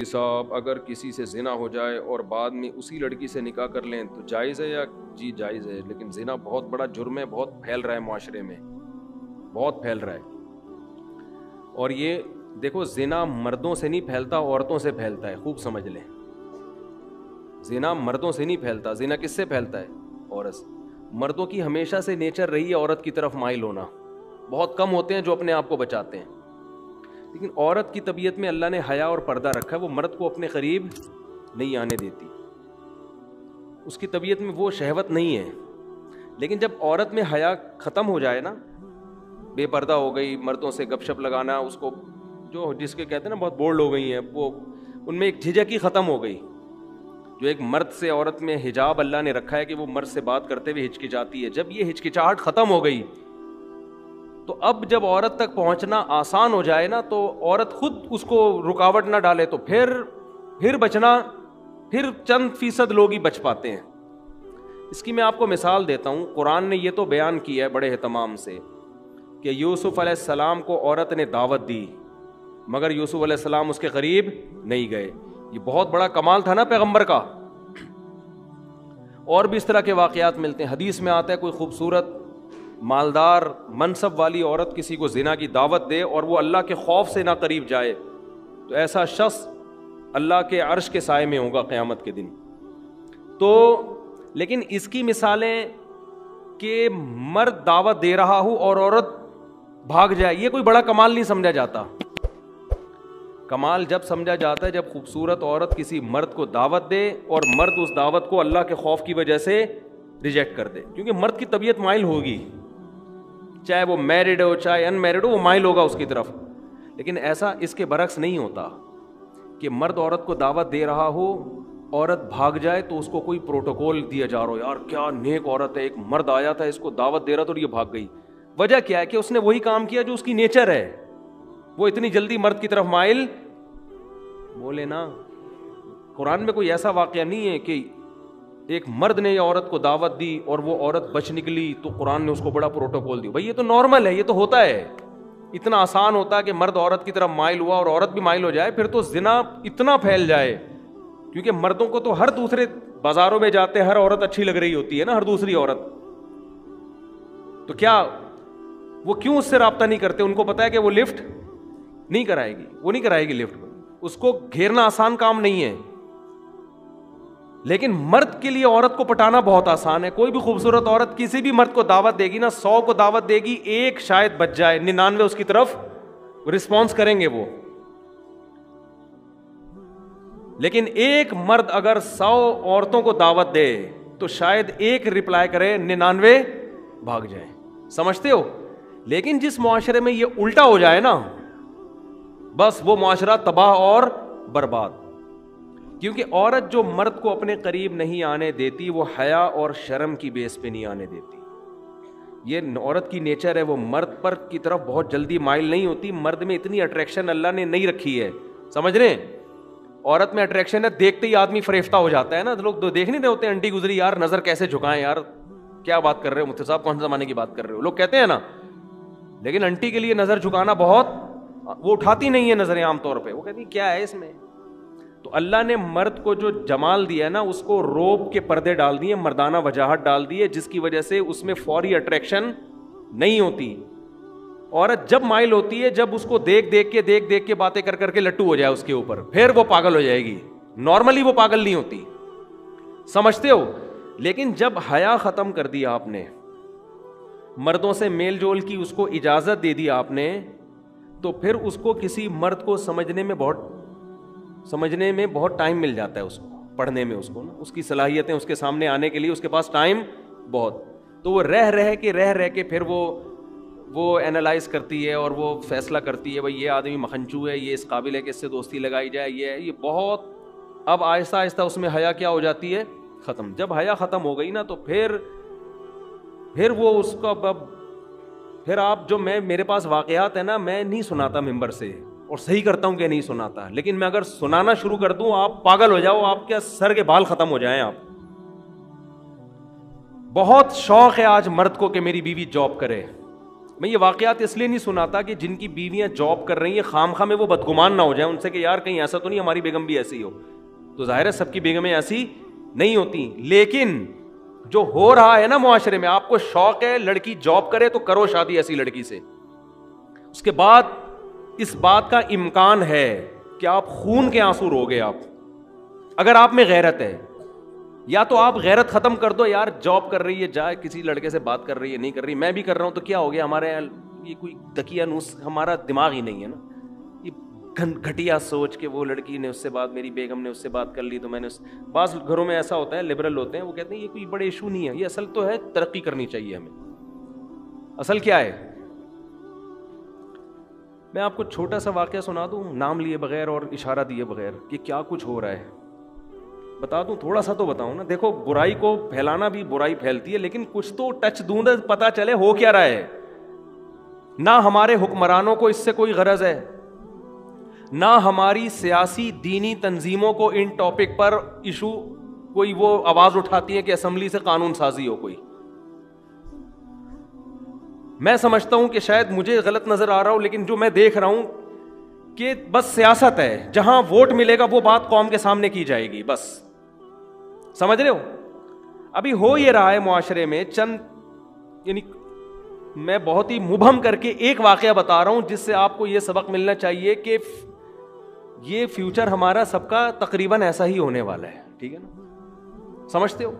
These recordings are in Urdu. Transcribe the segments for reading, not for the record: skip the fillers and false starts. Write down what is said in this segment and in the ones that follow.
صاحب اگر کسی سے زنا ہو جائے اور بعد میں اسی لڑکی سے نکاح کر لیں تو جائز ہے یا؟ جی جائز ہے، لیکن زنا بہت بڑا جرم ہے، بہت پھیل رہا ہے معاشرے میں، بہت پھیل رہا ہے۔ اور یہ دیکھو زنا مردوں سے نہیں پھیلتا، عورتوں سے پھیلتا ہے، خوب سمجھ لیں۔ زنا مردوں سے نہیں پھیلتا، زنا کس سے پھیلتا ہے؟ عورت سے۔ مردوں کی ہمیشہ سے نیچر رہی ہے عورت کی طرف مائل ہونا، بہت کم ہوتے ہیں جو اپنے آپ کو بچاتے ہیں، لیکن عورت کی طبیعت میں اللہ نے حیا اور پردہ رکھا ہے، وہ مرد کو اپنے قریب نہیں آنے دیتی، اس کی طبیعت میں وہ شہوت نہیں ہے۔ لیکن جب عورت میں حیا ختم ہو جائے نا، بے پردہ ہو گئی، مردوں سے گپ شپ لگانا، اس کو جو جس کے کہتے ہیں نا بہت بولڈ ہو گئی ہیں، وہ ان میں ایک جھجک ہی ختم ہو گئی۔ جو ایک مرد سے عورت میں حجاب اللہ نے رکھا ہے کہ وہ مرد سے بات کرتے ہوئے ہچکچاتی ہے، جب یہ ہچکچاہٹ ختم ہو گئی تو اب جب عورت تک پہنچنا آسان ہو جائے نا، تو عورت خود اس کو رکاوٹ نہ ڈالے تو پھر بچنا، پھر چند فیصد لوگ ہی بچ پاتے ہیں۔ اس کی میں آپ کو مثال دیتا ہوں، قرآن نے یہ تو بیان کیا ہے بڑے اہتمام سے کہ یوسف علیہ السلام کو عورت نے دعوت دی مگر یوسف علیہ السلام اس کے قریب نہیں گئے، یہ بہت بڑا کمال تھا نا پیغمبر کا۔ اور بھی اس طرح کے واقعات ملتے ہیں، حدیث میں آتا ہے کوئی خوبصورت مالدار منصب والی عورت کسی کو زنا کی دعوت دے اور وہ اللہ کے خوف سے نہ قریب جائے تو ایسا شخص اللہ کے عرش کے سائے میں ہوگا قیامت کے دن۔ تو لیکن اس کی مثالیں کہ مرد دعوت دے رہا ہو اور عورت بھاگ جائے، یہ کوئی بڑا کمال نہیں سمجھا جاتا۔ کمال جب سمجھا جاتا ہے جب خوبصورت عورت کسی مرد کو دعوت دے اور مرد اس دعوت کو اللہ کے خوف کی وجہ سے ریجیکٹ کر دے، کیونکہ مرد کی طبیعت مائل ہوگی، چاہے وہ میرڈ ہو چاہے ان میرڈ ہو، وہ مائل ہوگا اس کی طرف۔ لیکن ایسا اس کے برعکس نہیں ہوتا کہ مرد عورت کو دعوت دے رہا ہو، عورت بھاگ جائے تو اس کو کوئی پروٹوکول دیا جا رہا ہو، یار کیا نیک عورت ہے، ایک مرد آیا تھا اس کو دعوت دے رہا تھا اور یہ بھاگ گئی۔ وجہ کیا ہے کہ اس نے وہی کام کیا جو اس کی نیچر ہے، وہ اتنی جلدی مرد کی طرف مائل بولے نا۔ قرآن میں کوئی ایسا واقعہ نہیں ہے کہ ایک مرد نے یہ عورت کو دعوت دی اور وہ عورت بچ نکلی تو قرآن نے اس کو بڑا پروٹوکول دی۔ بھائی یہ تو نارمل ہے، یہ تو ہوتا ہے، اتنا آسان ہوتا ہے کہ مرد عورت کی طرف مائل ہوا اور عورت بھی مائل ہو جائے، پھر تو زنا اتنا پھیل جائے، کیونکہ مردوں کو تو ہر دوسرے بازاروں میں جاتے ہر عورت اچھی لگ رہی ہوتی ہے نا، ہر دوسری عورت، تو کیا وہ کیوں اس سے رابطہ نہیں کرتے؟ ان کو پتا ہے کہ وہ لفٹ نہیں کرائے گی، وہ نہیں کرائے گی لفٹ، اس کو گھیرنا آسان کام نہیں ہے۔ لیکن مرد کے لیے عورت کو پٹانا بہت آسان ہے۔ کوئی بھی خوبصورت عورت کسی بھی مرد کو دعوت دے گی نا، 100 کو دعوت دے گی، ایک شاید بچ جائے، 99 اس کی طرف رسپانس کریں گے وہ۔ لیکن ایک مرد اگر 100 عورتوں کو دعوت دے تو شاید ایک رپلائی کرے، 99 بھاگ جائیں، سمجھتے ہو؟ لیکن جس معاشرے میں یہ الٹا ہو جائے نا، بس وہ معاشرہ تباہ اور برباد، کیونکہ عورت جو مرد کو اپنے قریب نہیں آنے دیتی وہ حیا اور شرم کی بیس پہ نہیں آنے دیتی۔ یہ عورت کی نیچر ہے، وہ مرد پر کی طرف بہت جلدی مائل نہیں ہوتی، مرد میں اتنی اٹریکشن اللہ نے نہیں رکھی ہے، سمجھ رہے ہیں؟ عورت میں اٹریکشن ہے، دیکھتے ہی آدمی فریفتہ ہو جاتا ہے نا، لوگ تو دیکھ نہیں رہے ہوتے، انٹی گزری یار نظر کیسے جھکائیں، یار کیا بات کر رہے ہو مفتی صاحب، کون سے زمانے کی بات کر رہے ہو، لوگ کہتے ہیں نا۔ لیکن انٹی کے لیے نظر جھکانا بہت، وہ اٹھاتی نہیں ہے نظریں عام طور پہ، وہ کہتی کیا ہے اس میں۔ تو اللہ نے مرد کو جو جمال دیا نا، اس کو روب کے پردے ڈال دیے، مردانہ وجاہت ڈال دی ہے، جس کی وجہ سے اس میں فوری اٹریکشن نہیں ہوتی۔ عورت جب مائل ہوتی ہے جب اس کو دیکھ دیکھ کے باتیں کر کے لٹو ہو جائے اس کے اوپر، پھر وہ پاگل ہو جائے گی، نارملی وہ پاگل نہیں ہوتی، سمجھتے ہو؟ لیکن جب حیا ختم کر دیا آپ نے، مردوں سے میل جول کی اس کو اجازت دے دی آپ نے، تو پھر اس کو کسی مرد کو سمجھنے میں بہت ٹائم مل جاتا ہے، اس کو پڑھنے میں، اس کو نا اس کی صلاحیتیں اس کے سامنے آنے کے لیے اس کے پاس ٹائم بہت، تو وہ رہ کے پھر وہ اینالائز کرتی ہے اور وہ فیصلہ کرتی ہے بھائی یہ آدمی مکھنچو ہے، یہ اس قابل ہے کہ اس سے دوستی لگائی جائے، یہ بہت، اب آہستہ آہستہ اس میں حیا کیا ہو جاتی ہے؟ ختم۔ جب حیا ختم ہو گئی نا تو پھر وہ اس کا پھر آپ جو میرے پاس واقعات ہیں نا، میں نہیں سناتا ممبر سے، اور صحیح کرتا ہوں کہ نہیں سناتا، لیکن میں اگر سنانا شروع کر دوں آپ پاگل ہو جاؤ، آپ کے سر کے بال ختم ہو جائیں۔ آپ بہت شوق ہے آج مرد کو کہ میری بیوی جاب کرے، میں یہ واقعات اس لیے نہیں سناتا کہ جن کی بیویاں جاب کر رہی ہیں خام خواہ میں وہ بدگمان نہ ہو جائیں ان سے کہ یار کہیں ایسا تو نہیں ہماری بیگم بھی ایسی ہو. تو ظاہر ہے سب کی بیگمیں ایسی نہیں ہوتی, لیکن جو ہو رہا ہے نا معاشرے میں, آپ کو شوق ہے لڑکی جاب کرے تو کرو شادی ایسی لڑکی سے. اس کے بعد اس بات کا امکان ہے کہ آپ خون کے آنسو روگے. آپ اگر آپ میں غیرت ہے, یا تو آپ غیرت ختم کر دو, یار جاب کر رہی ہے جائے کسی لڑکے سے بات کر رہی ہے نہیں کر رہی, میں بھی کر رہا ہوں تو کیا ہو گیا, ہمارے یہ کوئی دکیا نوس, ہمارا دماغ ہی نہیں ہے نا, یہ گھٹیا سوچ کہ وہ لڑکی نے اس سے بات, میری بیگم نے اس سے بات کر لی تو میں نے بعض گھروں میں ایسا ہوتا ہے, لبرل ہوتے ہیں, وہ کہتے ہیں یہ کوئی بڑے ایشو نہیں ہے, یہ اصل تو ہے ترقی کرنی چاہیے ہمیں. اصل کیا ہے؟ میں آپ کو چھوٹا سا واقعہ سنا دوں نام لیے بغیر اور اشارہ دیے بغیر کہ کیا کچھ ہو رہا ہے, بتا دوں تھوڑا سا تو بتاؤں نا. دیکھو برائی کو پھیلانا بھی برائی پھیلتی ہے, لیکن کچھ تو ٹچ دوں نا پتا چلے ہو کیا رہا ہے. نہ ہمارے حکمرانوں کو اس سے کوئی غرض ہے, نہ ہماری سیاسی دینی تنظیموں کو ان ٹاپک پر ایشو کوئی وہ آواز اٹھاتی ہے کہ اسمبلی سے قانون سازی ہو کوئی. میں سمجھتا ہوں کہ شاید مجھے غلط نظر آ رہا ہو, لیکن جو میں دیکھ رہا ہوں کہ بس سیاست ہے, جہاں ووٹ ملے گا وہ بات قوم کے سامنے کی جائے گی بس. سمجھ رہے ہو؟ ابھی ہو یہ رہا ہے معاشرے میں چند, یعنی میں بہت ہی مبہم کر کے ایک واقعہ بتا رہا ہوں جس سے آپ کو یہ سبق ملنا چاہیے کہ یہ فیوچر ہمارا سب کا تقریباً ایسا ہی ہونے والا ہے. ٹھیک ہے نا؟ سمجھتے ہو؟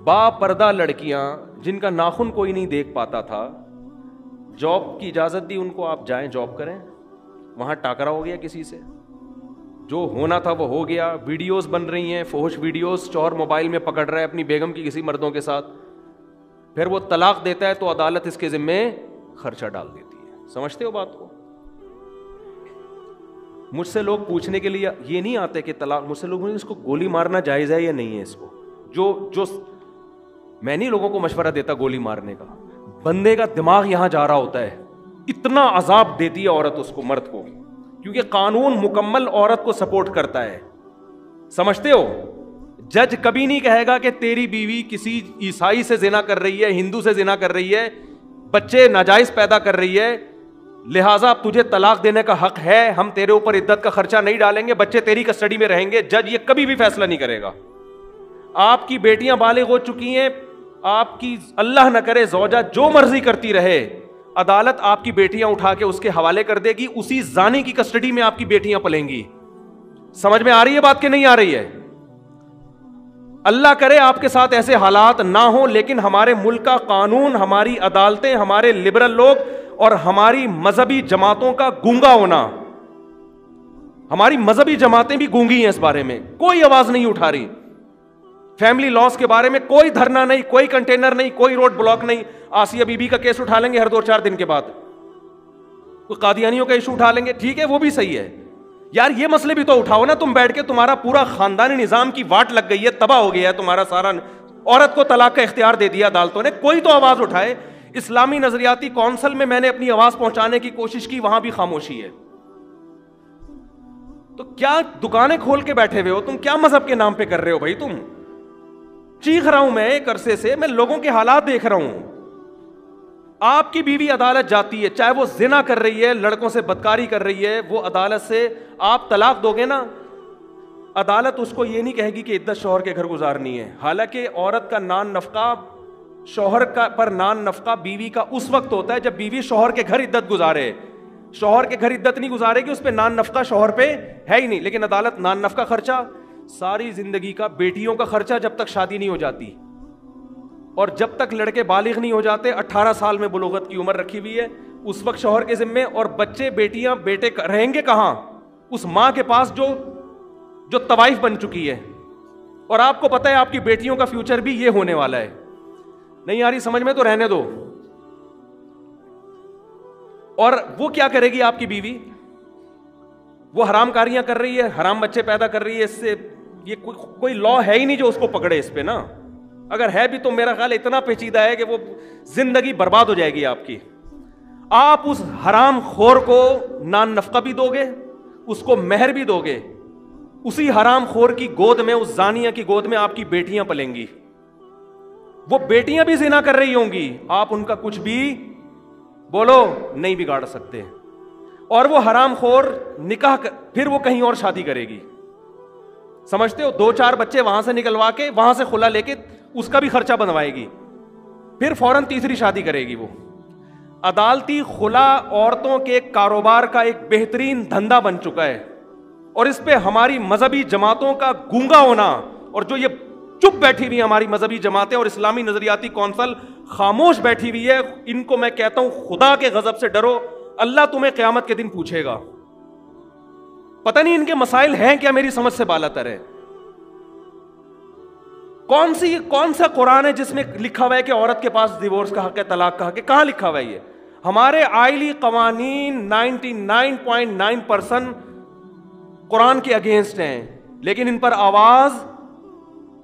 با پردہ لڑکیاں جن کا ناخن کوئی نہیں دیکھ پاتا تھا, جاب کی اجازت دی ان کو, آپ جائیں جاب کریں, وہاں ٹاکرا ہو گیا کسی سے, جو ہونا تھا وہ ہو گیا. ویڈیوز بن رہی ہیں فحش ویڈیوز, شوہر موبائل میں پکڑ رہا ہے اپنی بیگم کی کسی مردوں کے ساتھ, پھر وہ طلاق دیتا ہے تو عدالت اس کے ذمے خرچہ ڈال دیتی ہے. سمجھتے ہو بات کو؟ مجھ سے لوگ پوچھنے کے لیے یہ نہیں آتے کہ طلاق, مجھ سے لوگ اس کو گولی مارنا جائز ہے یا نہیں ہے. اس کو جو میں نہیں لوگوں کو مشورہ دیتا گولی مارنے کا, بندے کا دماغ یہاں جا رہا ہوتا ہے, اتنا عذاب دیتی ہے عورت اس کو, مرد کو, کیونکہ قانون مکمل عورت کو سپورٹ کرتا ہے. سمجھتے ہو؟ جج کبھی نہیں کہے گا کہ تیری بیوی کسی عیسائی سے زنا کر رہی ہے, ہندو سے زنا کر رہی ہے, بچے ناجائز پیدا کر رہی ہے, لہٰذا تجھے طلاق دینے کا حق ہے, ہم تیرے اوپر عدت کا خرچہ نہیں ڈالیں گے, بچے تیری کسٹڈی میں رہیں گے. جج یہ کبھی بھی فیصلہ نہیں کرے گا. آپ کی بیٹیاں بالغ ہو چکی ہیں, آپ کی اللہ نہ کرے زوجہ جو مرضی کرتی رہے, عدالت آپ کی بیٹیاں اٹھا کے اس کے حوالے کر دے گی, اسی زانی کی کسٹڈی میں آپ کی بیٹیاں پلیں گی. سمجھ میں آ رہی ہے بات کہ نہیں آ رہی ہے؟ اللہ کرے آپ کے ساتھ ایسے حالات نہ ہوں, لیکن ہمارے ملک کا قانون, ہماری عدالتیں, ہمارے لبرل لوگ اور ہماری مذہبی جماعتوں کا گونگا ہونا, ہماری مذہبی جماعتیں بھی گونگی ہیں اس بارے میں, کوئی آواز نہیں اٹھا رہی. فیملی لاس کے بارے میں کوئی دھرنا نہیں, کوئی کنٹینر نہیں, کوئی روڈ بلاک نہیں. آسیہ بی بی کا کیس اٹھا لیں گے ہر 2-4 دن کے بعد, کوئی قادیانیوں کا ایشو اٹھا لیں گے, ٹھیک ہے وہ بھی صحیح ہے. یار یہ مسئلے بھی تو اٹھاؤ نا تم بیٹھ کے, تمہارا پورا خاندانی نظام کی واٹ لگ گئی ہے, تباہ ہو گیا ہے تمہارا سارا, عورت کو طلاق کا اختیار دے دیا عدالتوں نے, کوئی تو آواز اٹھائے. اسلامی نظریاتی کونسل میں میں نے اپنی آواز پہنچانے کی کوشش کی, وہاں بھی خاموشی ہے. تو کیا دکانیں کھول کے بیٹھے ہوئے ہو تم, کیا مذہب کے نام پہ کر رہے ہو بھائی تم؟ چیخ رہا ہوں میں ایک عرصے سے, میں لوگوں کے حالات دیکھ رہا ہوں. آپ کی بیوی عدالت جاتی ہے, چاہے وہ زنا کر رہی ہے, لڑکوں سے بدکاری کر رہی ہے, وہ عدالت سے آپ طلاق دو گے نا, عدالت اس کو یہ نہیں کہے گی کہ عدت شوہر کے گھر گزارنی ہے. حالانکہ عورت کا نان نفقہ, شوہر کا پر نان نفقہ بیوی کا اس وقت ہوتا ہے جب بیوی شوہر کے گھر عدت گزارے. شوہر کے گھر عدت نہیں گزارے گی, اس پہ نان نفقہ شوہر پہ ہے ہی نہیں. لیکن عدالت نان نفقہ خرچہ, ساری زندگی کا بیٹیوں کا خرچہ جب تک شادی نہیں ہو جاتی, اور جب تک لڑکے بالغ نہیں ہو جاتے, 18 سال میں بلوغت کی عمر رکھی ہوئی ہے, اس وقت شوہر کے ذمے. اور بچے بیٹیاں بیٹے رہیں گے کہاں؟ اس ماں کے پاس جو طوائف بن چکی ہے. اور آپ کو پتہ ہے آپ کی بیٹیوں کا فیوچر بھی یہ ہونے والا ہے. نہیں آ رہی سمجھ میں تو رہنے دو. اور وہ کیا کرے گی آپ کی بیوی؟ وہ حرام کاریاں کر رہی ہے, حرام بچے پیدا کر رہی ہے, اس سے یہ کوئی لا ہے ہی نہیں جو اس کو پکڑے اس پہ نا. اگر ہے بھی تو میرا خیال اتنا پیچیدہ ہے کہ وہ زندگی برباد ہو جائے گی آپ کی. آپ اس حرام خور کو نان نفقہ بھی دو گے, اس کو مہر بھی دو گے, اسی حرام خور کی گود میں, اس زانیہ کی گود میں آپ کی بیٹیاں پلیں گی. وہ بیٹیاں بھی زنا کر رہی ہوں گی, آپ ان کا کچھ بھی بولو نہیں بگاڑ سکتے. اور وہ حرام خور نکاح پھر وہ کہیں اور شادی کرے گی, سمجھتے ہو, 2-4 بچے وہاں سے نکلوا کے وہاں سے خلا لے کے اس کا بھی خرچہ بنوائے گی, پھر فوراً تیسری شادی کرے گی. وہ عدالتی خلا عورتوں کے کاروبار کا ایک بہترین دھندا بن چکا ہے, اور اس پہ ہماری مذہبی جماعتوں کا گونگا ہونا, اور جو یہ چپ بیٹھی ہوئی ہماری مذہبی جماعتیں اور اسلامی نظریاتی کونسل خاموش بیٹھی ہوئی ہے, ان کو میں کہتا ہوں خدا کے غضب سے ڈرو, اللہ تمہیں قیامت کے دن پوچھے گا. پتہ نہیں ان کے مسائل ہیں کیا, میری سمجھ سے بالاتر ہے. کون سا قرآن ہے جس میں لکھا ہوا ہے کہ عورت کے پاس ڈیورس کا حق ہے, طلاق کا حق ہے؟ کہاں لکھا ہوا ہے یہ؟ ہمارے آئلی قوانین 99.9% قرآن کے اگینسٹ ہیں, لیکن ان پر آواز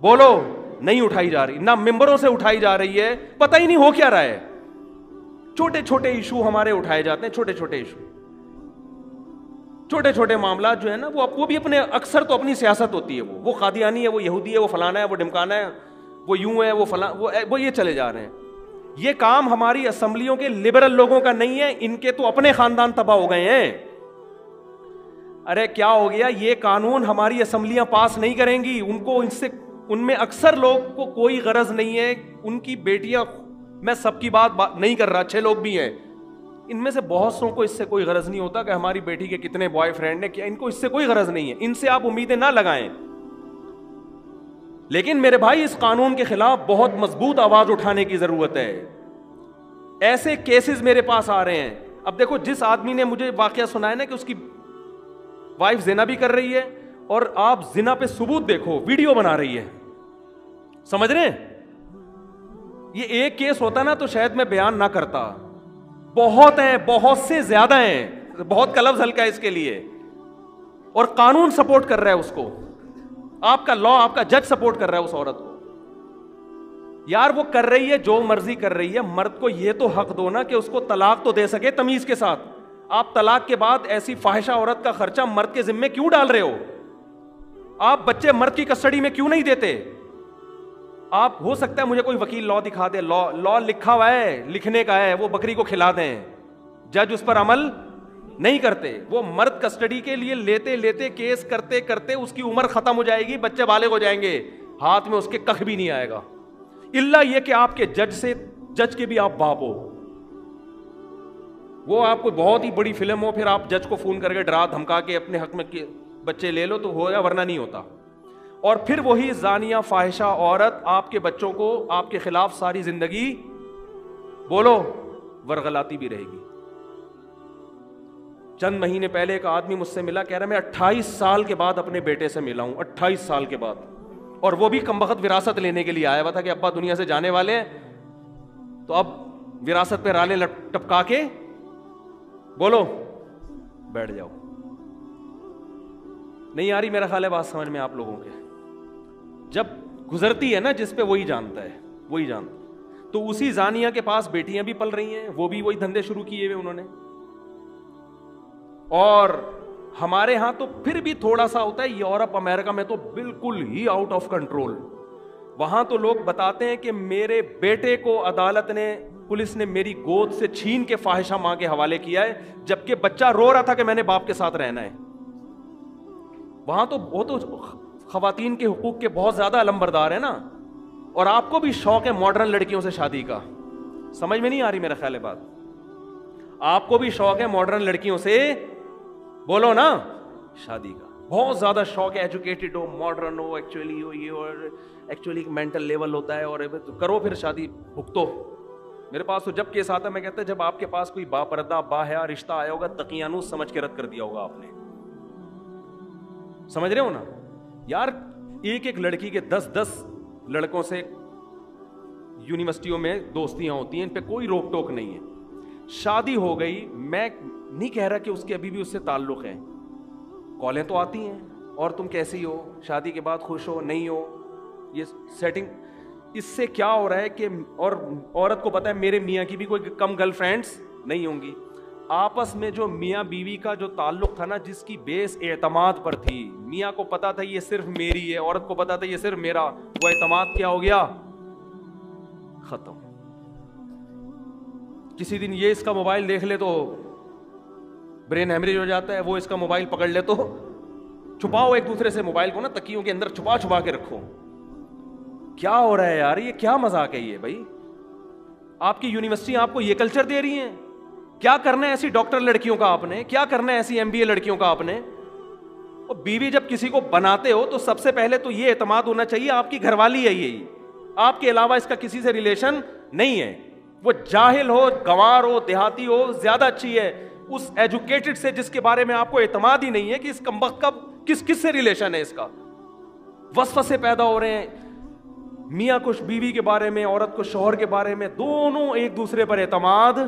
بولو نہیں اٹھائی جا رہی, نہ ممبروں سے اٹھائی جا رہی ہے. پتہ ہی نہیں ہو کیا رہا ہے. چھوٹے چھوٹے ایشو ہمارے اٹھائے جاتے ہیں, چھوٹے چھوٹے ایشو, چھوٹے چھوٹے معاملات جو ہے نا, وہ بھی اپنے اکثر تو اپنی سیاست ہوتی ہے. وہ قادیانی ہے, وہ یہودی ہے, وہ فلانا ہے, وہ ڈمکانا ہے, وہ یوں ہے, وہ فلاں, وہ یہ چلے جا رہے ہیں. یہ کام ہماری اسمبلیوں کے لبرل لوگوں کا نہیں ہے, ان کے تو اپنے خاندان تباہ ہو گئے ہیں. ارے کیا ہو گیا, یہ قانون ہماری اسمبلیاں پاس نہیں کریں گی. ان میں اکثر لوگ کو کوئی غرض نہیں ہے, ان کی بیٹیاں, میں سب کی بات نہیں کر رہا, اچھے لوگ بھی ہیں, ان میں سے بہت سو کو اس سے کوئی غرض نہیں ہوتا کہ ہماری بیٹی کے کتنے بوائے فرینڈ ہیں, کیا ان کو اس سے کوئی غرض نہیں ہے. ان سے آپ امیدیں نہ لگائیں. لیکن میرے بھائی, اس قانون کے خلاف بہت مضبوط آواز اٹھانے کی ضرورت ہے. ایسے کیسز میرے پاس آ رہے ہیں. اب دیکھو, جس آدمی نے مجھے واقعہ سنایا نا کہ اس کی وائف زنا بھی کر رہی ہے, اور آپ زنا پہ ثبوت دیکھو, ویڈیو بنا رہی ہے, سمجھ رہے ہیں؟ یہ ایک کیس ہوتا نا تو شاید میں بیان نہ کرتا. بہت ہیں, بہت سے زیادہ ہیں, بہت کا لفظ ہلکا ہے اس کے لیے, اور قانون سپورٹ کر رہا ہے اس کو. آپ کا لا, آپ کا جج سپورٹ کر رہا ہے اس عورت کو. یار وہ کر رہی ہے, جو مرضی کر رہی ہے, مرد کو یہ تو حق دو نا کہ اس کو طلاق تو دے سکے تمیز کے ساتھ. آپ طلاق کے بعد ایسی فاحشہ عورت کا خرچہ مرد کے ذمے کیوں ڈال رہے ہو؟ آپ بچے مرد کی کسٹڈی میں کیوں نہیں دیتے؟ آپ, ہو سکتا ہے مجھے کوئی وکیل لا دکھا دے, لا لکھا ہوا ہے, لکھنے کا ہے, وہ بکری کو کھلا دیں, جج اس پر عمل نہیں کرتے. وہ مرد کسٹڈی کے لیے لیتے لیتے کیس کرتے کرتے اس کی عمر ختم ہو جائے گی, بچے بالغ ہو جائیں گے, ہاتھ میں اس کے کخ بھی نہیں آئے گا, الا یہ کہ آپ کے جج کے بھی آپ باپ ہو. وہ آپ کو بہت ہی بڑی فلم ہو, پھر آپ جج کو فون کر کے ڈرا دھمکا کے اپنے حق میں بچے لے لو تو ہو جائے, ورنہ نہیں ہوتا. اور پھر وہی زانیہ فاحشہ عورت آپ کے بچوں کو آپ کے خلاف ساری زندگی بولو ورغلاتی بھی رہے گی. چند مہینے پہلے ایک آدمی مجھ سے ملا, کہہ رہا میں 28 سال کے بعد اپنے بیٹے سے ملا ہوں, 28 سال کے بعد, اور وہ بھی کمبخت وراثت لینے کے لیے آیا ہوا تھا کہ ابا دنیا سے جانے والے ہیں, تو اب وراثت پہ رالے ٹپکا کے بولو بیٹھ جاؤ. نہیں آ رہی میرا خیال ہے بات سمجھ میں آپ لوگوں کے؟ جب گزرتی ہے نا جس پہ, وہی جانتا ہے, وہی جانتا. تو اسی زانیہ کے پاس بیٹیاں بھی پل رہی ہیں, وہ بھی وہی دھندے شروع کیے ہوئے انہوں نے. اور ہمارے ہاں تو پھر بھی تھوڑا سا ہوتا ہے, یورپ امریکہ میں تو بالکل ہی آؤٹ آف کنٹرول. وہاں تو لوگ بتاتے ہیں کہ میرے بیٹے کو عدالت نے, پولیس نے میری گود سے چھین کے فاحشہ ماں کے حوالے کیا ہے, جبکہ بچہ رو رہا تھا کہ میں نے باپ کے ساتھ رہنا ہے. وہاں تو وہ تو خواتین کے حقوق کے بہت زیادہ علمبردار ہیں نا. اور آپ کو بھی شوق ہے ماڈرن لڑکیوں سے شادی کا, سمجھ میں نہیں آ رہی میرا خیال ہے بات؟ آپ کو بھی شوق ہے ماڈرن لڑکیوں سے بولو نا شادی کا, بہت زیادہ شوق ہے, ایجوکیٹڈ ہو, ماڈرن ہو, ایکچولی ہو یہ, اور ایکچولی مینٹل لیول ہوتا ہے, اور کرو پھر شادی بھگتو. میرے پاس تو جب کیس آتا ہے میں کہتا ہے جب آپ کے پاس کوئی با پردہ با حیا رشتہ آیا ہوگا, تقیانوس سمجھ کے رد کر دیا ہوگا آپ نے. سمجھ رہے ہو نا یار؟ ایک ایک لڑکی کے 10 لڑکوں سے یونیورسٹیوں میں دوستیاں ہوتی ہیں, ان پہ کوئی روک ٹوک نہیں ہے. شادی ہو گئی, میں نہیں کہہ رہا کہ اس کے ابھی بھی اس سے تعلق ہے, کالیں تو آتی ہیں, اور تم کیسی ہو, شادی کے بعد خوش ہو نہیں ہو, یہ سیٹنگ. اس سے کیا ہو رہا ہے کہ, اور عورت کو پتا ہے میرے میاں کی بھی کوئی کم گرل فرینڈس نہیں ہوں گی. آپس میں جو میاں بیوی کا جو تعلق تھا نا, جس کی بیس اعتماد پر تھی, میاں کو پتا تھا یہ صرف میری ہے, عورت کو پتا تھا یہ صرف میرا, وہ اعتماد کیا ہو گیا؟ ختم. کسی دن یہ اس کا موبائل دیکھ لے تو برین ہیمریج ہو جاتا ہے, وہ اس کا موبائل پکڑ لے تو چھپاؤ ایک دوسرے سے موبائل کو نا, تکیوں کے اندر چھپا چھپا کے رکھو. کیا ہو رہا ہے یار, یہ کیا مذاق ہے یہ بھائی؟ آپ کی یونیورسٹی آپ کو یہ کلچر دے رہی ہیں؟ کیا کرنا ہے ایسی ڈاکٹر لڑکیوں کا آپ نے, کیا کرنا ہے ایسی MBA لڑکیوں کا آپ نے؟ اور بیوی جب کسی کو بناتے ہو تو سب سے پہلے تو یہ اعتماد ہونا چاہیے آپ کی گھر والی ہے, یہی آپ کے علاوہ اس کا کسی سے ریلیشن نہیں ہے. وہ جاہل ہو, گنوار ہو, دیہاتی ہو, زیادہ اچھی ہے اس ایجوکیٹڈ سے جس کے بارے میں آپ کو اعتماد ہی نہیں ہے کہ اس کمبخت کا کس سے ریلیشن ہے. اس کا وسوسے پیدا ہو رہے ہیں میاں کو بیوی کے بارے میں, عورت کو شوہر کے بارے میں, دونوں ایک دوسرے پر اعتماد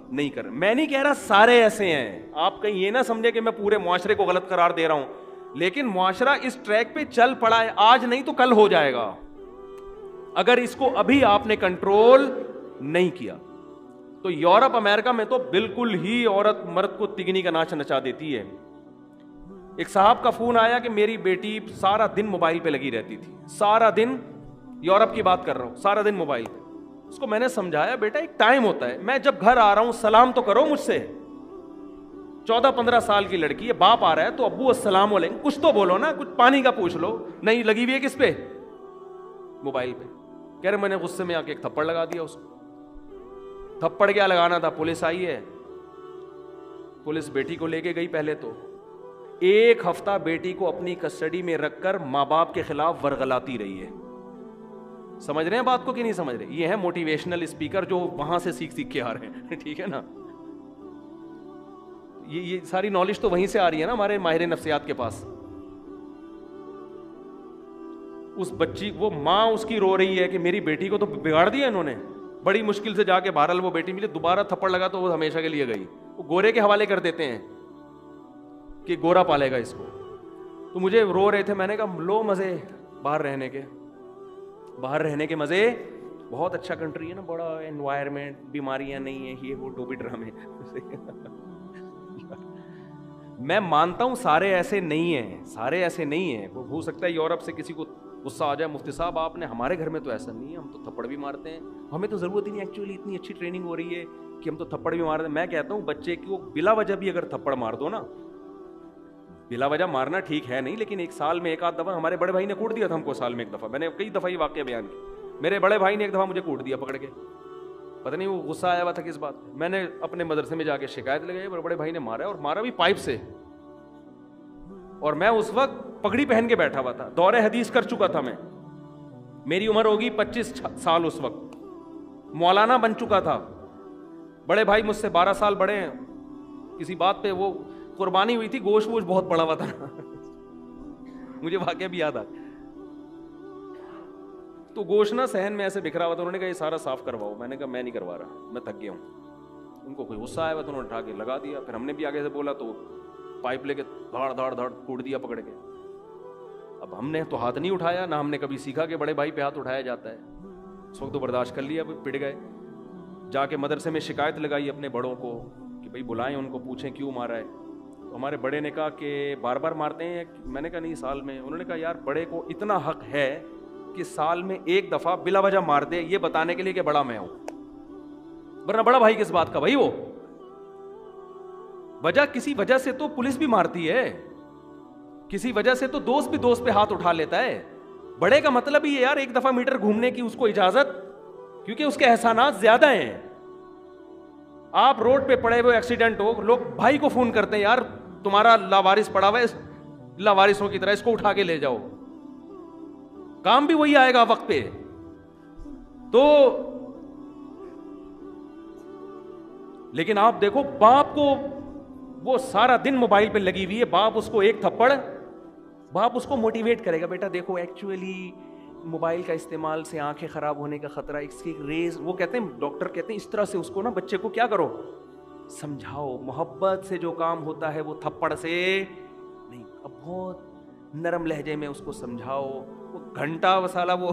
نہیں کر. میں نہیں کہہ رہا سارے ایسے ہیں, آپ کہیں یہ نہ سمجھے کہ میں پورے معاشرے کو غلط قرار دے رہا ہوں, لیکن معاشرہ اس ٹریک پہ چل پڑا ہے, آج نہیں تو کل ہو جائے گا اگر اس کو ابھی آپ نے کنٹرول نہیں کیا. تو یورپ امریکہ میں تو بالکل ہی عورت مرد کو تگنی کا ناچ نچا دیتی ہے. ایک صاحب کا فون آیا کہ میری بیٹی سارا دن موبائل پہ لگی رہتی تھی, سارا دن, یورپ کی بات کر رہا ہوں, سارا دن موبائل پہ. اس کو میں نے سمجھایا بیٹا ایک ٹائم ہوتا ہے, میں جب گھر آ رہا ہوں سلام تو کرو مجھ سے. 14-15 سال کی لڑکی ہے, باپ آ رہا ہے تو ابو السلام علیکم کچھ تو بولو نا, کچھ پانی کا پوچھ لو. نہیں, لگی ہوئی ہے کس پہ؟ موبائل پہ. کہہ رہے میں نے غصے میں آ کے ایک تھپڑ لگا دیا اس کو. تھپڑ کیا لگانا تھا, پولیس آئی ہے, پولیس بیٹی کو لے کے گئی. پہلے تو 1 ہفتہ بیٹی کو اپنی کسٹڈی میں رکھ کر ماں باپ کے خلاف ورغلاتی رہی ہے. سمجھ رہے ہیں بات کو کہ نہیں سمجھ رہے؟ یہ ہے موٹیویشنل اسپیکر جو وہاں سے سیکھ کے آ رہے ہیں, ٹھیک ہے نا. یہ ساری نالج تو وہیں سے آ رہی ہے نا ہمارے ماہر نفسیات کے پاس. اس بچی, وہ ماں اس کی رو رہی ہے کہ میری بیٹی کو تو بگاڑ دیا انہوں نے. بڑی مشکل سے جا کے بہرحال وہ بیٹی ملی, دوبارہ تھپڑ لگا تو وہ ہمیشہ کے لیے گئی. وہ گورے کے حوالے کر دیتے ہیں کہ گورا پالے گا اس کو. تو مجھے رو رہے تھے, میں نے کہا لو مزے باہر رہنے کے, باہر رہنے کے مزے, بہت اچھا کنٹری ہے نا, بڑا انوائرمنٹ, بیماریاں نہیں ہیں, یہ وہ ٹوپی ڈرامے. میں مانتا ہوں سارے ایسے نہیں ہیں, سارے ایسے نہیں ہیں. ہو سکتا ہے یورپ سے کسی کو غصہ آ جائے, مفتی صاحب آپ نے, ہمارے گھر میں تو ایسا نہیں ہے, ہم تو تھپڑ بھی مارتے ہیں, ہمیں تو ضرورت ہی نہیں, ایکچولی اتنی اچھی ٹریننگ ہو رہی ہے کہ ہم تو تھپڑ بھی مارتے ہیں. میں کہتا ہوں بچے کو بلا وجہ بھی اگر تھپڑ مار دو نا, بلا وجہ مارنا ٹھیک ہے نہیں, لیکن 1 سال میں 1 آدھ دفعہ, ہمارے بڑے بھائی نے کوٹ دیا تھا ہم کو سال میں 1 دفعہ. میں نے کئی دفعہ یہ واقعہ بیان کیا, میرے بڑے بھائی نے 1 دفعہ مجھے کوٹ دیا پکڑ کے, پتہ نہیں وہ غصہ آیا ہوا تھا کس بات. میں نے اپنے مدرسے میں جا کے شکایت لگائی, بڑے بھائی نے مارا, اور مارا بھی پائپ سے. اور میں اس وقت پگڑی پہن کے بیٹھا ہوا تھا, دور حدیث کر چکا تھا میں, میری عمر ہوگی 25 سال اس وقت, مولانا بن چکا تھا. بڑے بھائی مجھ سے 12 سال بڑے ہیں. کسی بات پہ وہ قربانی ہوئی تھی, گوشت ووشت بہت پڑا ہوا تھا. مجھے واقعہ بھی یاد آ, تو گوشت نا صحن میں ایسے بکھرا ہوا تھا. انہوں نے کہا یہ سارا صاف کرواؤ. میں نے کہا میں نہیں کروا رہا, میں تھک گیا ہوں. ان کو کوئی غصہ آیا ہوا تو انہوں نے اٹھا کے لگا دیا. پھر ہم نے بھی آگے سے بولا تو پائپ لے کے دھاڑ دھاڑ دھاڑ کوٹ دیا پکڑ کے. اب ہم نے تو ہاتھ نہیں اٹھایا, نہ ہم نے کبھی سیکھا کہ بڑے بھائی پہ ہاتھ اٹھایا جاتا ہے. اس وقت تو برداشت کر لیا, پٹ گئے. جا کے مدرسے میں شکایت لگائی اپنے بڑوں کو کہ بھائی بلائیں ان کو, پوچھیں کیوں مارا ہے. تو ہمارے بڑے نے کہا کہ بار بار مارتے ہیں. میں نے کہا نہیں, سال میں. انہوں نے کہا یار بڑے کو اتنا حق ہے کہ سال میں 1 دفعہ بلا وجہ مار دے, یہ بتانے کے لیے کہ بڑا میں ہوں, ورنہ بڑا بھائی کس بات کا بھائی. وہ وجہ کسی وجہ سے تو پولیس بھی مارتی ہے, کسی وجہ سے تو دوست بھی دوست پہ ہاتھ اٹھا لیتا ہے. بڑے کا مطلب ہی ہے یار 1 دفعہ میٹر گھومنے کی اس کو اجازت, کیونکہ اس کے احسانات زیادہ ہیں. آپ روڈ پہ پڑے ہوئے ایکسیڈنٹ ہو, لوگ بھائی کو فون کرتے ہیں یار تمہارا لاوارث پڑا ہوا ہے, لاوارثوں کی طرح اس کو اٹھا کے لے جاؤ. کام بھی وہی آئے گا وقت پہ. تو لیکن آپ دیکھو باپ کو, وہ سارا دن موبائل پہ لگی ہوئی ہے, باپ اس کو 1 تھپڑ, باپ اس کو موٹیویٹ کرے گا, بیٹا دیکھو ایکچولی موبائل کا استعمال سے آنکھیں خراب ہونے کا خطرہ, اس کی ریز, وہ کہتے ہیں ڈاکٹر کہتے ہیں اس طرح سے اس کو نا بچے کو کیا کرو, سمجھاؤ. محبت سے جو کام ہوتا ہے وہ تھپڑ سے نہیں. اب بہت نرم لہجے میں اس کو سمجھاؤ. وہ گھنٹہ وسالہ وہ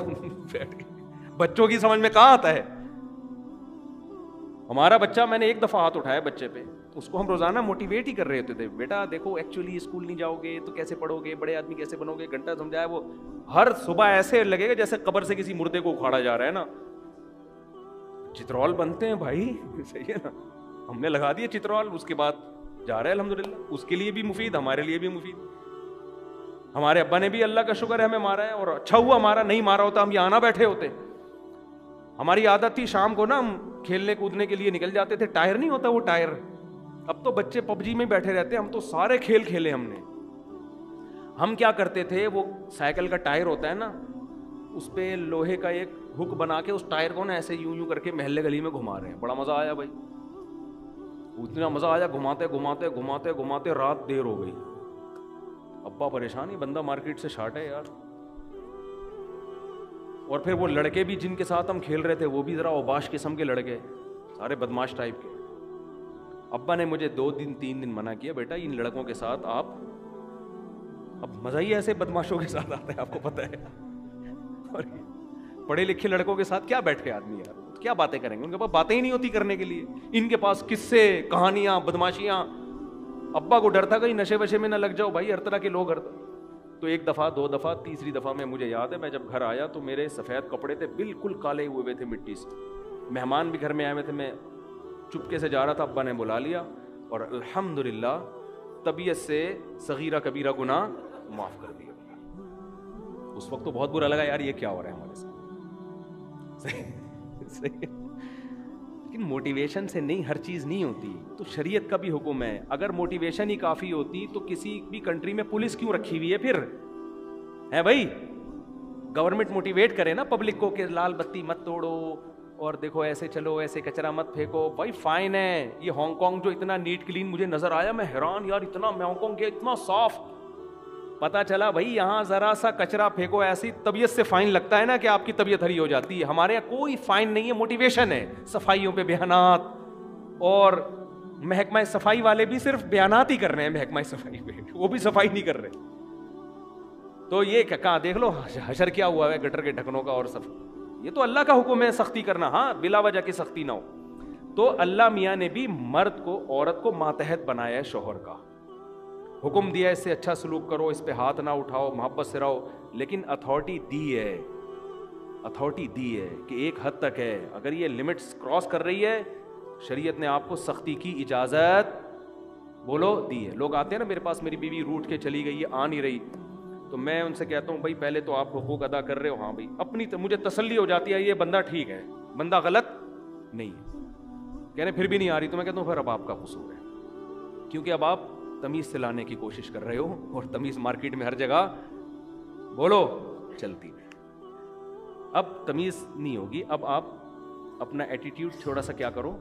بچوں کی سمجھ میں کہاں آتا ہے. ہمارا بچہ, میں نے 1 دفعہ ہاتھ اٹھایا بچے پہ, اس کو ہم روزانہ موٹیویٹ ہی کر رہے ہوتے تھے, بیٹا دیکھو ایکچولی اسکول نہیں جاؤ گے تو کیسے پڑھو گے, بڑے آدمی کیسے بنو گے. گھنٹہ سمجھایا, وہ ہر صبح ایسے لگے گا جیسے قبر سے کسی مردے کو اکھاڑا جا رہا ہے نا. چترول بنتے ہیں بھائی, صحیح ہے نا, ہم نے لگا دیا چترول, اس کے بعد جا رہے ہیں الحمدللہ, اس کے لیے بھی مفید, ہمارے لیے بھی مفید. ہمارے ابا نے بھی اللہ کا شکر ہے ہمیں مارا ہے, اور اچھا ہوا مارا, نہیں مارا ہوتا ہم یہاں نہ بیٹھے ہوتے. ہماری عادت تھی شام کو نا ہم کھیلنے کودنے کے لیے نکل جاتے تھے, ٹائر نہیں ہوتا وہ ٹائر, اب تو بچے پب جی میں بیٹھے رہتے ہیں, ہم تو سارے کھیل کھیلے ہم نے. ہم کیا کرتے تھے, وہ سائیکل کا ٹائر ہوتا ہے نا, اس پہ لوہے کا ایک ہک بنا کے اس ٹائر کو نا ایسے یوں یوں کر کے محلے گلی میں گھما رہے ہیں. بڑا مزہ آیا بھائی, اتنا مزہ آیا, گھماتے گھماتے گھماتے گھماتے رات دیر ہو گئی. ابا پریشان ہی, بندہ مارکیٹ سے شارٹ ہے یار. اور پھر وہ لڑکے بھی جن کے ساتھ ہم کھیل رہے تھے وہ بھی ذرا اوباش قسم کے لڑکے, سارے بدماش ٹائپ کے. ابا نے مجھے 2 دن 3 دن منع کیا, بیٹا ان لڑکوں کے ساتھ آپ, اب مزہ ہی ایسے بدماشوں کے ساتھ آتا ہے آپ کو پتہ ہے, اور پڑھے لکھے لڑکوں کے ساتھ کیا بیٹھ کے آدمی یار, کیا باتیں کریں گے, ان کے پاس باتیں ہی نہیں ہوتی کرنے کے لیے, ان کے پاس قصے کہانیاں بدماشیاں. ابا کو ڈر تھا کہیں نشے وشے میں نہ لگ جاؤ بھائی, ہر طرح کے لوگ. تو 1 دفعہ 2 دفعہ, تیسری دفعہ میں مجھے یاد ہے, میں جب گھر آیا تو میرے سفید کپڑے تھے بالکل کالے ہوئے تھے مٹی سے, مہمان بھی گھر میں آئے ہوئے تھے, میں چپکے سے جا رہا تھا, ابا نے بلا لیا, اور الحمدللہ طبیعت سے صغیرہ کبیرہ گناہ معاف کر دیا. اس وقت تو بہت برا لگا یار, یہ کیا ہو رہا ہے ہمارے ساتھ. صحیح. لیکن موٹیویشن سے نہیں, ہر چیز نہیں ہوتی. تو شریعت کا بھی حکم ہے, اگر موٹیویشن ہی کافی ہوتی تو کسی بھی کنٹری میں پولیس کیوں رکھی ہوئی ہے پھر, ہے بھائی. گورنمنٹ موٹیویٹ کرے نا پبلک کو کہ لال بتی مت توڑو, اور دیکھو ایسے چلو, ایسے کچرا مت پھینکو. بھائی فائن ہے. یہ ہانگ کانگ جو اتنا نیٹ کلین مجھے نظر آیا, میں حیران یار, اتنا ہانگ کانگ گیا اتنا صاف. پتا چلا بھائی یہاں ذرا سا کچرا پھینکو ایسی طبیعت سے فائن لگتا ہے نا کہ آپ کی طبیعت ہری ہو جاتی ہے. ہمارے یہاں کوئی فائن نہیں ہے, موٹیویشن ہے. صفائیوں پہ بیانات, اور محکمہ صفائی والے بھی صرف بیانات ہی کر رہے ہیں محکمہ صفائی پہ, وہ بھی صفائی نہیں کر رہے. تو یہ کہاں دیکھ لو حشر کیا ہوا ہے گٹر کے ڈھکنوں کا, اور سب یہ تو اللہ کا حکم ہے سختی کرنا, ہاں بلا وجہ کی سختی نہ ہو. تو اللہ میاں نے بھی مرد کو, عورت کو ماتحت بنایا ہے شوہر کا, حکم دیا اس سے اچھا سلوک کرو, اس پہ ہاتھ نہ اٹھاؤ, محبت سے رہو. لیکن اتھارٹی دی ہے, اتھارٹی دی ہے کہ ایک حد تک ہے. اگر یہ لمٹس کراس کر رہی ہے, شریعت نے آپ کو سختی کی اجازت بولو دی ہے. لوگ آتے ہیں نا میرے پاس, میری بیوی روٹ کے چلی گئی ہے, آ نہیں رہی, تو میں ان سے کہتا ہوں بھائی پہلے تو آپ حقوق ادا کر رہے ہو, ہاں بھائی اپنی مجھے تسلی ہو جاتی ہے یہ بندہ ٹھیک ہے, بندہ غلط نہیں ہے. کہنے پھر بھی نہیں آ رہی, تو میں کہتا ہوں پھر اب آپ کا قصور ہے, کیونکہ اب آپ تمیز سے لانے کی کوشش کر رہے ہو, اور تمیز مارکیٹ میں ہر جگہ بولو چلتی ہے. اب تمیز نہیں ہوگی, اب آپ اپنا ایٹیٹیوڈ تھوڑا سا کیا کرو.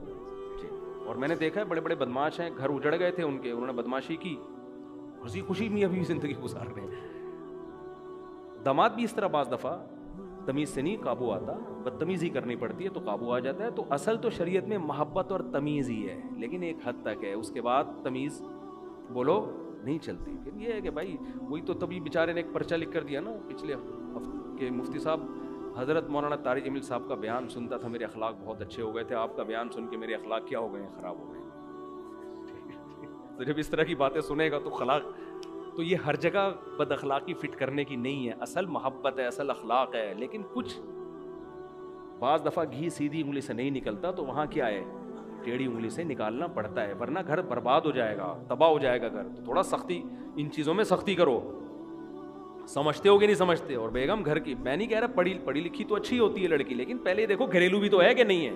اور میں نے دیکھا ہے بڑے بڑے بدماش ہیں, گھر اجڑ گئے تھے ان کے, انہوں نے بدماشی کی, ہنسی خوشی میں ابھی زندگی گزار رہے ہیں. داماد بھی اس طرح بعض دفعہ تمیز سے نہیں قابو آتا, بدتمیزی کرنی پڑتی ہے تو قابو آ جاتا ہے. تو اصل تو شریعت میں محبت اور تمیز ہی ہے, لیکن ایک حد تک ہے, اس کے بعد تمیز بولو نہیں چلتی. پھر یہ ہے کہ بھائی وہی تو تبھی بیچارے نے ایک پرچہ لکھ کر دیا نا پچھلے ہفتے کہ مفتی صاحب, حضرت مولانا طارق جمیل صاحب کا بیان سنتا تھا, میرے اخلاق بہت اچھے ہو گئے تھے, آپ کا بیان سن کے میرے اخلاق کیا ہو گئے ہیں, خراب ہو گئے. تو جب اس طرح کی باتیں سنے گا تو اخلاق, تو یہ ہر جگہ بد اخلاقی فٹ کرنے کی نہیں ہے, اصل محبت ہے, اصل اخلاق ہے. لیکن کچھ بعض دفعہ گھی سیدھی انگلی سے نہیں نکلتا, تو وہاں کیا ہے, ٹیڑھی انگلی سے نکالنا پڑتا ہے, ورنہ گھر برباد ہو جائے گا, تباہ ہو جائے گا گھر. تو تھوڑا سختی, ان چیزوں میں سختی کرو. سمجھتے ہو کہ نہیں سمجھتے؟ اور بیگم گھر کی, میں نہیں کہہ رہا پڑھی لکھی تو اچھی ہوتی ہے لڑکی, لیکن پہلے دیکھو گھریلو بھی تو ہے کہ نہیں ہے.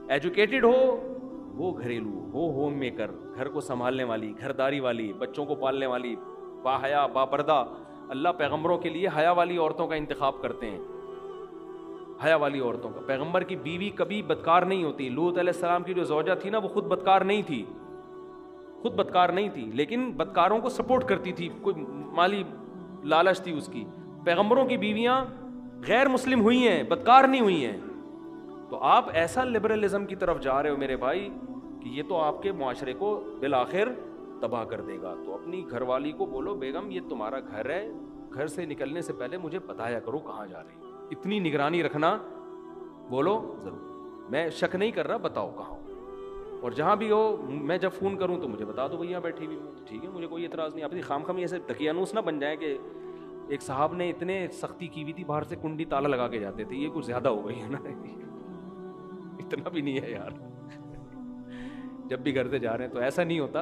ایجوکیٹڈ ہو وہ گھریلو ہو, ہوم میکر, گھر کو سنبھالنے والی, گھرداری والی, بچوں کو پالنے والی, با حیا با پردہ. اللہ پیغمبروں کے لیے حیا والی عورتوں کا انتخاب کرتے ہیں, حیا والی عورتوں کا. پیغمبر کی بیوی کبھی بدکار نہیں ہوتی. لوط علیہ السلام کی جو زوجہ تھی نا, وہ خود بدکار نہیں تھی, خود بدکار نہیں تھی, لیکن بدکاروں کو سپورٹ کرتی تھی, کوئی مالی لالچ تھی اس کی. پیغمبروں کی بیویاں غیر مسلم ہوئی ہیں, بدکار نہیں ہوئی ہیں. تو آپ ایسا لبرلزم کی طرف جا رہے ہو میرے بھائی کہ یہ تو آپ کے معاشرے کو بالآخر تباہ کر دے گا. تو اپنی گھر والی کو بولو, بیگم یہ تمہارا گھر ہے, گھر سے نکلنے سے پہلے مجھے بتایا کرو کہاں جا رہی. اتنی نگرانی رکھنا, بولو ضرور, میں شک نہیں کر رہا, بتاؤ کہاں ہو, اور جہاں بھی ہو میں جب فون کروں تو مجھے بتا دو بھائی یہاں بیٹھی ہوئی ہوں, ٹھیک ہے, مجھے کوئی اعتراض نہیں. اپنی خام ایسے دقیانوس نہ بن جائے کہ ایک صاحب نے اتنے سختی کی ہوئی تھی, باہر سے کنڈی تالا لگا کے جاتے تھے, یہ کچھ زیادہ ہو گئی ہے نا. اتنا بھی نہیں ہے یار. جب بھی گھر سے جا رہے ہیں تو ایسا نہیں ہوتا,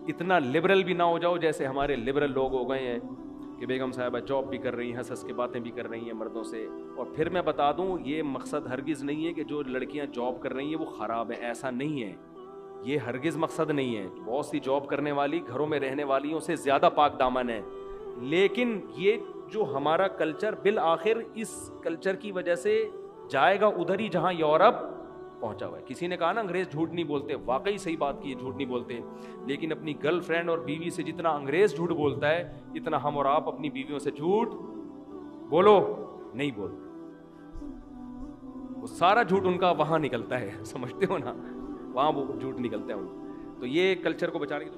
اتنا لبرل بھی نہ ہو جاؤ جیسے ہمارے لبرل لوگ ہو گئے ہیں کہ بیگم صاحبہ جاب بھی کر رہی ہیں, ہنس ہنس کے باتیں بھی کر رہی ہیں مردوں سے. اور پھر میں بتا دوں, یہ مقصد ہرگز نہیں ہے کہ جو لڑکیاں جاب کر رہی ہیں وہ خراب ہیں, ایسا نہیں ہے, یہ ہرگز مقصد نہیں ہے. بہت سی جاب کرنے والی گھروں میں رہنے والیوں سے زیادہ پاک دامن ہے. لیکن یہ جو ہمارا کلچر بالآخر اس کلچر کی وجہ سے جائے گا ادھر ہی جہاں یورپ پہنچا ہوا ہے. کسی نے کہا نا انگریز جھوٹ نہیں بولتے, واقعی صحیح بات کی ہے, جھوٹ نہیں بولتے. لیکن اپنی گرل فرینڈ اور بیوی سے جتنا انگریز جھوٹ بولتا ہے اتنا ہم اور آپ اپنی بیویوں سے جھوٹ بولو نہیں بولتے. وہ سارا جھوٹ ان کا وہاں نکلتا ہے, سمجھتے ہو نا, وہاں وہ جھوٹ نکلتا ہے ان. تو یہ کلچر کو بچانے کی